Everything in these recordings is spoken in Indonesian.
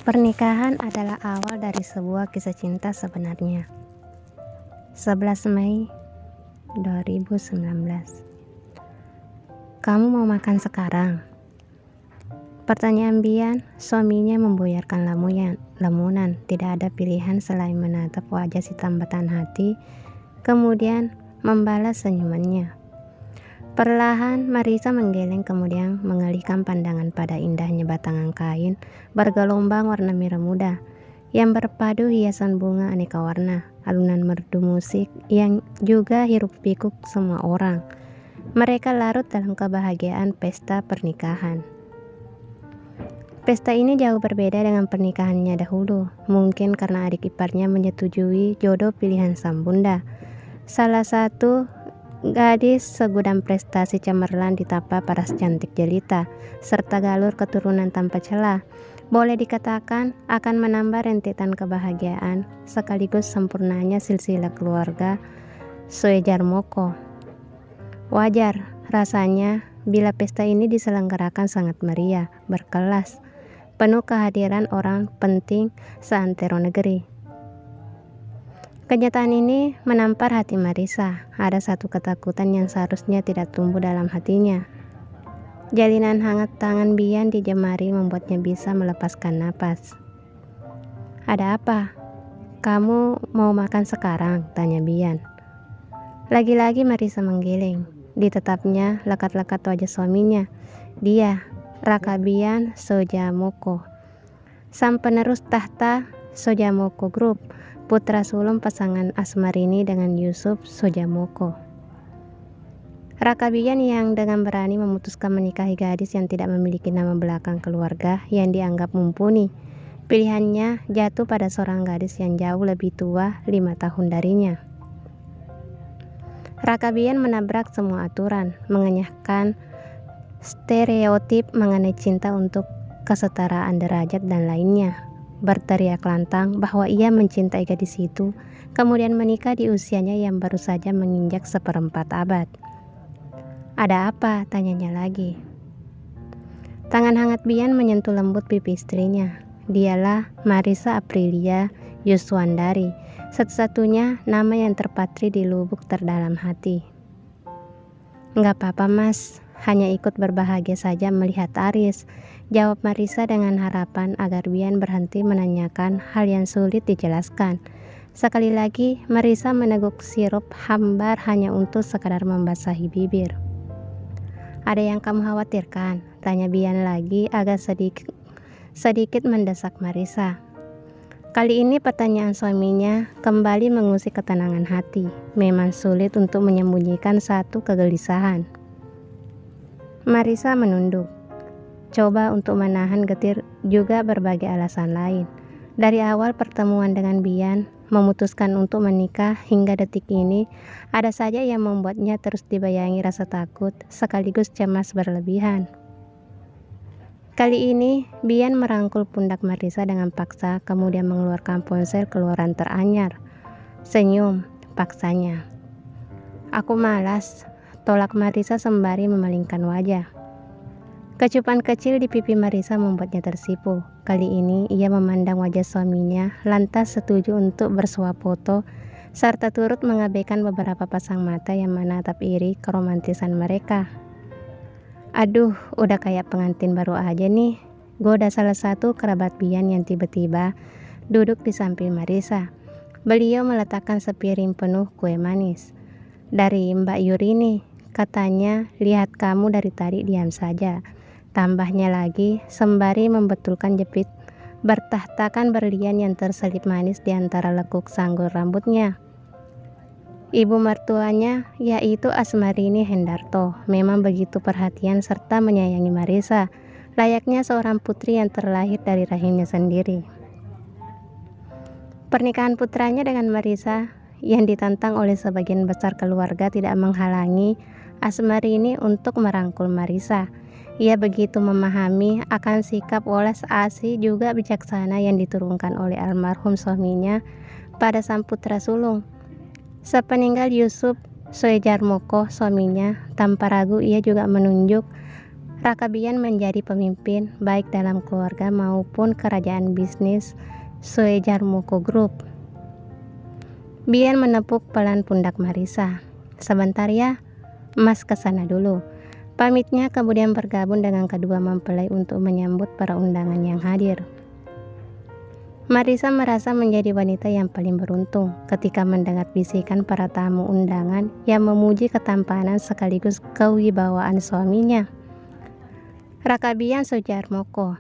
Pernikahan adalah awal dari sebuah kisah cinta sebenarnya. 11 Mei 2019. Kamu mau makan sekarang? Pertanyaan Bian, suaminya membuyarkan lamunan. Tidak ada pilihan selain menatap wajah si tambatan hati, kemudian membalas senyumannya. Perlahan Marisa menggeleng, kemudian mengalihkan pandangan pada indahnya batangan kain bergelombang warna merah muda yang berpadu hiasan bunga aneka warna, alunan merdu musik yang juga hiruk-pikuk semua orang. Mereka larut dalam kebahagiaan pesta pernikahan. Pesta ini jauh berbeda dengan pernikahannya dahulu, mungkin karena adik iparnya menyetujui jodoh pilihan sang bunda. Salah satu gadis segudang prestasi cemerlang ditapa paras cantik jelita, serta galur keturunan tanpa celah. Boleh dikatakan akan menambah rentetan kebahagiaan, sekaligus sempurnanya silsilah keluarga Soejarmoko. Wajar rasanya bila pesta ini diselenggarakan sangat meriah, berkelas, penuh kehadiran orang penting seantero negeri. Kenyataan ini menampar hati Marisa. Ada satu ketakutan yang seharusnya tidak tumbuh dalam hatinya. Jalinan hangat tangan Bian di jemari membuatnya bisa melepaskan napas. Ada apa? Kamu mau makan sekarang? Tanya Bian. Lagi-lagi Marisa menggeleng. Ditetapnya lekat-lekat wajah suaminya. Dia, Raka Bian Soejamoko, sang penerus tahta Soejamoko Group, putra sulung pasangan Asmarini dengan Yusuf Soejamoko. Raka Bian yang dengan berani memutuskan menikahi gadis yang tidak memiliki nama belakang keluarga yang dianggap mumpuni. Pilihannya jatuh pada seorang gadis yang jauh lebih tua 5 tahun darinya. Raka Bian menabrak semua aturan, mengenyahkan stereotip mengenai cinta untuk kesetaraan derajat dan lainnya. Berteriak lantang bahwa ia mencintai gadis itu, kemudian menikah di usianya yang baru saja menginjak 1/4 abad. Ada apa? Tanyanya lagi. Tangan hangat Bian menyentuh lembut pipi istrinya. Dialah Marisa Aprilia Yuswandari, satu-satunya nama yang terpatri di lubuk terdalam hati. Enggak apa-apa mas, hanya ikut berbahagia saja melihat Aris, jawab Marisa dengan harapan agar Bian berhenti menanyakan hal yang sulit dijelaskan. Sekali lagi Marisa meneguk sirup hambar hanya untuk sekadar membasahi bibir. Ada yang kamu khawatirkan? Tanya Bian lagi agak sedikit mendesak Marisa. Kali ini pertanyaan suaminya kembali mengusik ketenangan hati. Memang sulit untuk menyembunyikan satu kegelisahan. Marisa menunduk, coba untuk menahan getir juga berbagai alasan lain. Dari awal pertemuan dengan Bian, memutuskan untuk menikah hingga detik ini, ada saja yang membuatnya terus dibayangi rasa takut sekaligus cemas berlebihan. Kali ini, Bian merangkul pundak Marisa dengan paksa, kemudian mengeluarkan ponsel keluaran teranyar. Senyum, paksanya. Aku malas, tolak Marisa sembari memalingkan wajah. Kecupan kecil di pipi Marisa membuatnya tersipu. Kali ini ia memandang wajah suaminya, lantas setuju untuk bersuap foto, serta turut mengabaikan beberapa pasang mata yang menatap iri keromantisan mereka. Aduh, udah kayak pengantin baru aja nih, goda salah satu kerabat Bian yang tiba-tiba duduk di samping Marisa. Beliau meletakkan sepiring penuh kue manis. Dari Mbak Yurini, katanya lihat kamu dari tadi diam saja. Tambahnya lagi sembari membetulkan jepit bertahtakan berlian yang terselip manis di antara lekuk sanggul rambutnya. Ibu mertuanya, yaitu Asmarini Hendarto, memang begitu perhatian serta menyayangi Marisa, layaknya seorang putri yang terlahir dari rahimnya sendiri. Pernikahan putranya dengan Marisa yang ditantang oleh sebagian besar keluarga tidak menghalangi Asmarini untuk merangkul Marisa. Ia begitu memahami akan sikap welas asih juga bijaksana yang diturunkan oleh almarhum suaminya pada sang putra sulung. Sepeninggal Yusuf Soejarmoko suaminya, tanpa ragu ia juga menunjuk Raka Bian menjadi pemimpin baik dalam keluarga maupun kerajaan bisnis Sue Jarmoko Group. Bian menepuk pelan pundak Marisa. "Sebentar ya, Mas kesana dulu." Pamitnya kemudian bergabung dengan kedua mempelai untuk menyambut para undangan yang hadir. Marisa merasa menjadi wanita yang paling beruntung ketika mendengar bisikan para tamu undangan yang memuji ketampanan sekaligus kewibawaan suaminya. Raka Bian Sujarmoko.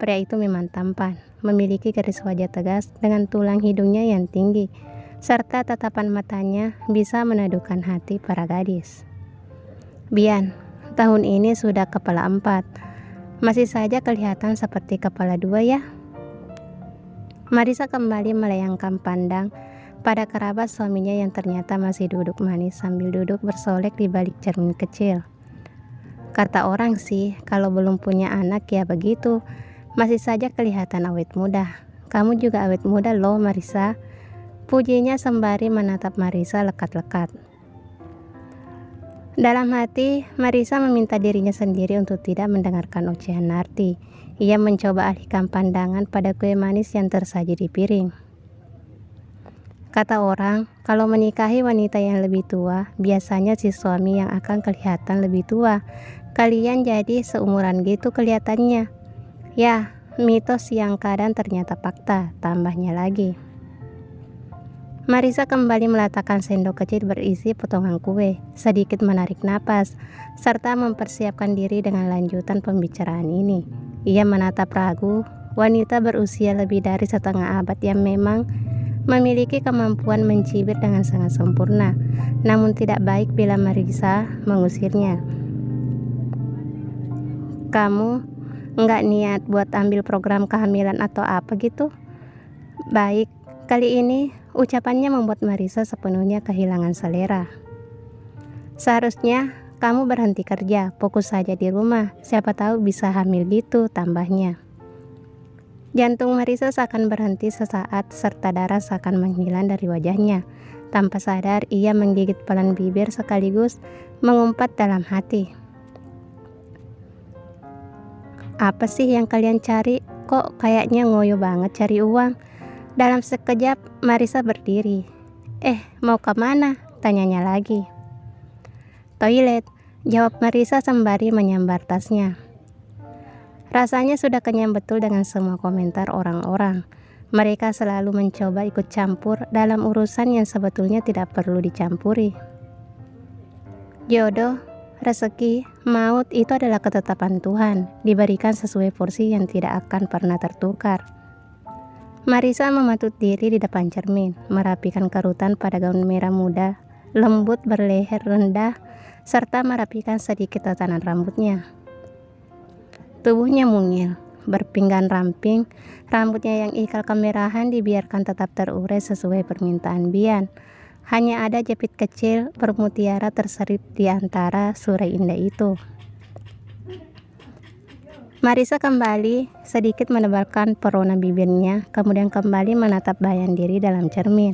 Pria itu memang tampan, memiliki garis wajah tegas dengan tulang hidungnya yang tinggi, serta tatapan matanya bisa meneduhkan hati para gadis. "Bian, tahun ini sudah kepala 4, masih saja kelihatan seperti kepala 2 ya." Marisa kembali melayangkan pandang pada kerabat suaminya yang ternyata masih duduk manis sambil duduk bersolek di balik cermin kecil. "Kata orang sih, kalau belum punya anak ya begitu, masih saja kelihatan awet muda. Kamu juga awet muda loh Marisa," pujinya sembari menatap Marisa lekat-lekat. Dalam hati, Marisa meminta dirinya sendiri untuk tidak mendengarkan ocehan Narti. Ia mencoba alihkan pandangan pada kue manis yang tersaji di piring. Kata orang, kalau menikahi wanita yang lebih tua, biasanya si suami yang akan kelihatan lebih tua. Kalian jadi seumuran gitu kelihatannya. Ya, mitos yang kadang ternyata fakta, tambahnya lagi. Marisa kembali meletakkan sendok kecil berisi potongan kue, sedikit menarik napas, serta mempersiapkan diri dengan lanjutan pembicaraan ini. Ia menatap ragu, wanita berusia lebih dari setengah abad yang memang memiliki kemampuan mencibir dengan sangat sempurna, namun tidak baik bila Marisa mengusirnya. "Kamu nggak niat buat ambil program kehamilan atau apa gitu?" "Baik." Kali ini ucapannya membuat Marisa sepenuhnya kehilangan selera. "Seharusnya kamu berhenti kerja, fokus saja di rumah, siapa tahu bisa hamil gitu," tambahnya. Jantung Marisa seakan berhenti sesaat serta darah seakan menghilang dari wajahnya. Tanpa sadar ia menggigit pelan bibir sekaligus mengumpat dalam hati. "Apa sih yang kalian cari? Kok kayaknya ngoyo banget cari uang?" Dalam sekejap Marisa berdiri. Mau kemana?" tanyanya lagi. "Toilet," jawab Marisa sembari menyambar tasnya. Rasanya sudah kenyang betul dengan semua komentar orang-orang. Mereka selalu mencoba ikut campur dalam urusan yang sebetulnya tidak perlu dicampuri. Jodoh, rezeki, maut itu adalah ketetapan Tuhan, diberikan sesuai porsi yang tidak akan pernah tertukar. Marisa mematut diri di depan cermin, merapikan kerutan pada gaun merah muda, lembut berleher rendah, serta merapikan sedikit tatanan rambutnya. Tubuhnya mungil, berpinggan ramping, rambutnya yang ikal kemerahan dibiarkan tetap terurai sesuai permintaan Bian. Hanya ada jepit kecil bermutiara terselip di antara surai indah itu. Marisa kembali sedikit menebalkan pesona bibirnya, kemudian kembali menatap bayangan diri dalam cermin.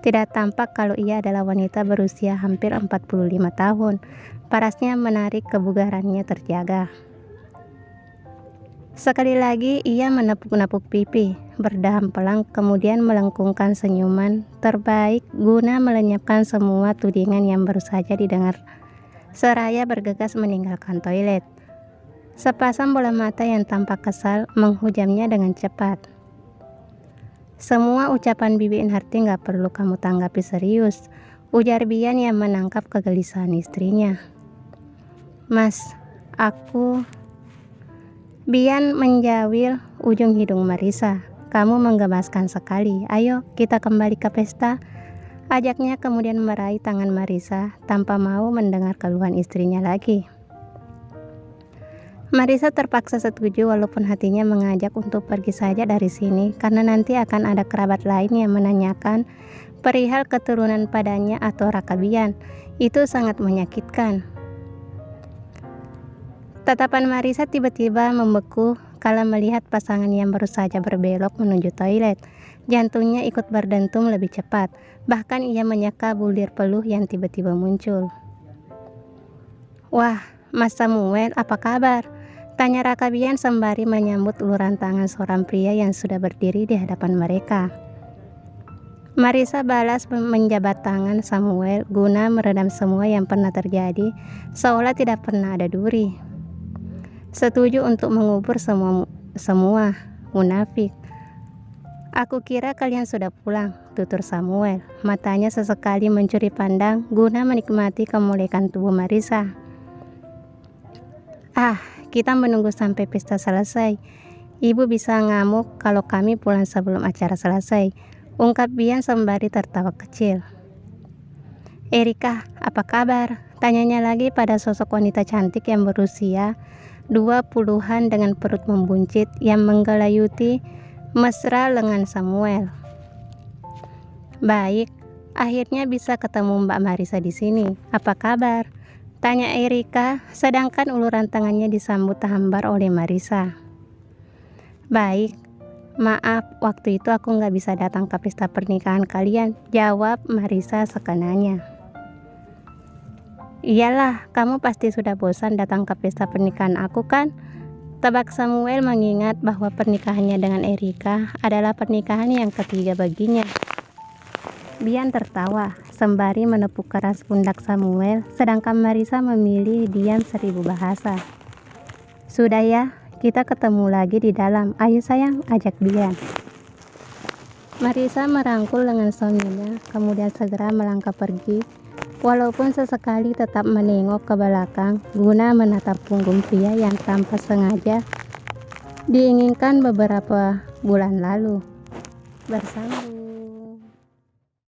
Tidak tampak kalau ia adalah wanita berusia hampir 45 tahun. Parasnya menarik, kebugarannya terjaga. Sekali lagi ia menepuk-nepuk pipi, berdaham pelan, kemudian melengkungkan senyuman terbaik guna melenyapkan semua tudingan yang baru saja didengar. Seraya bergegas meninggalkan toilet. Sepasang bola mata yang tampak kesal menghujamnya dengan cepat. "Semua ucapan Bibi Inharti gak perlu kamu tanggapi serius," ujar Bian yang menangkap kegelisahan istrinya. "Mas, aku..." Bian menjawil ujung hidung Marisa. "Kamu menggemaskan sekali, ayo kita kembali ke pesta," ajaknya kemudian meraih tangan Marisa tanpa mau mendengar keluhan istrinya lagi. Marisa terpaksa setuju walaupun hatinya mengajak untuk pergi saja dari sini karena nanti akan ada kerabat lain yang menanyakan perihal keturunan padanya atau Raka Bian. Itu sangat menyakitkan. Tatapan Marisa tiba-tiba membeku kala melihat pasangan yang baru saja berbelok menuju toilet. Jantungnya ikut berdentum lebih cepat, bahkan ia menyeka bulir peluh yang tiba-tiba muncul. "Wah, Mas Samuel, apa kabar? Tanya Raka Bian sembari menyambut uluran tangan seorang pria yang sudah berdiri di hadapan mereka. Marisa balas menjabat tangan Samuel guna meredam semua yang pernah terjadi, seolah tidak pernah ada duri. Setuju untuk mengubur semua munafik. Aku kira kalian sudah pulang, tutur Samuel. Matanya sesekali mencuri pandang guna menikmati kemolekan tubuh Marisa. Kita menunggu sampai pesta selesai. Ibu bisa ngamuk kalau kami pulang sebelum acara selesai, ungkap Bian sembari tertawa kecil. Erika, apa kabar? Tanyanya lagi pada sosok wanita cantik yang berusia 20-an dengan perut membuncit yang menggelayuti mesra lengan Samuel. Baik, akhirnya bisa ketemu Mbak Marisa di sini. Apa kabar? Tanya Erika, sedangkan uluran tangannya disambut hambar oleh Marisa. Baik, maaf waktu itu aku nggak bisa datang ke pesta pernikahan kalian, jawab Marisa sekenanya. Iyalah, kamu pasti sudah bosan datang ke pesta pernikahan aku kan? Tebak Samuel mengingat bahwa pernikahannya dengan Erika adalah pernikahan yang ketiga baginya. Bian tertawa sembari menepuk keras pundak Samuel, sedangkan Marisa memilih diam 1000 bahasa. Sudah ya, kita ketemu lagi di dalam. Ayo sayang, ajak Bian. Marisa merangkul lengan suaminya, kemudian segera melangkah pergi, walaupun sesekali tetap menengok ke belakang guna menatap punggung pria yang tanpa sengaja diinginkan beberapa bulan lalu. Bersambung.